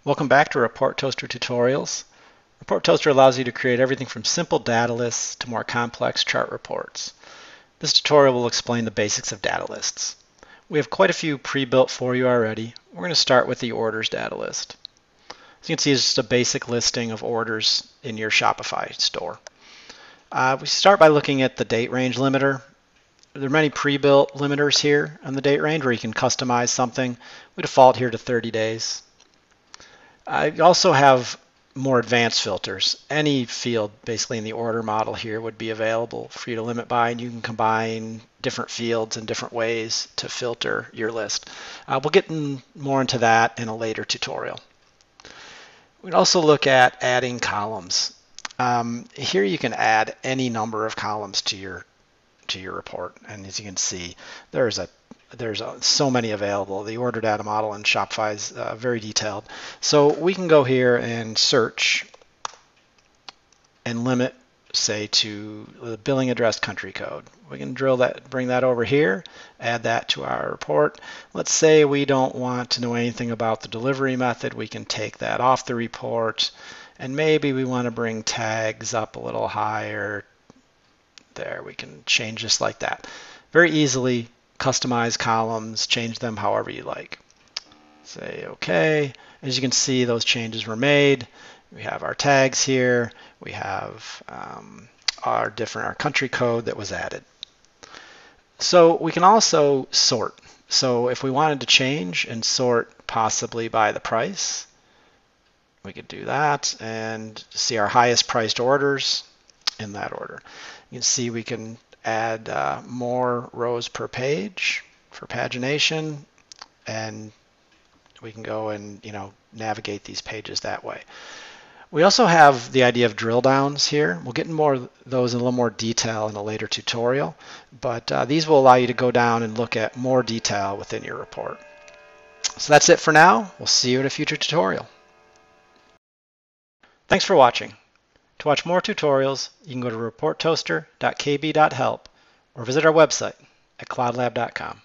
Welcome back to Report Toaster Tutorials. Report Toaster allows you to create everything from simple data lists to more complex chart reports. This tutorial will explain the basics of data lists. We have quite a few pre-built for you already. We're going to start with the orders data list. As you can see, it's just a basic listing of orders in your Shopify store. We start by looking at the date range limiter. There are many pre-built limiters here on the date range where you can customize something. We default here to 30 days. I also have more advanced filters. Any field basically in the order model here would be available for you to limit by, and you can combine different fields in different ways to filter your list. We'll get more into that in a later tutorial. We'd also look at adding columns. Here you can add any number of columns to your report, and as you can see, there's so many available. The order data model in Shopify is very detailed. So we can go here and search and limit, say, to the billing address country code. We can bring that over here, add that to our report. Let's say we don't want to know anything about the delivery method. We can take that off the report, and maybe we want to bring tags up a little higher. There, we can change just like that. Very easily customize columns, change them however you like. Say OK. As you can see, those changes were made. We have our tags here. We have our country code that was added. So we can also sort. So if we wanted to change and sort possibly by the price, we could do that and see our highest priced orders in that order. You can see we can add more rows per page for pagination, and we can go and navigate these pages that way. We also have the idea of drill downs here. We'll get into those in a little more detail in a later tutorial, but these will allow you to go down and look at more detail within your report. So that's it for now. We'll see you in a future tutorial. Thanks for watching. To watch more tutorials, you can go to reporttoaster.kb.help or visit our website at cloudlab.com.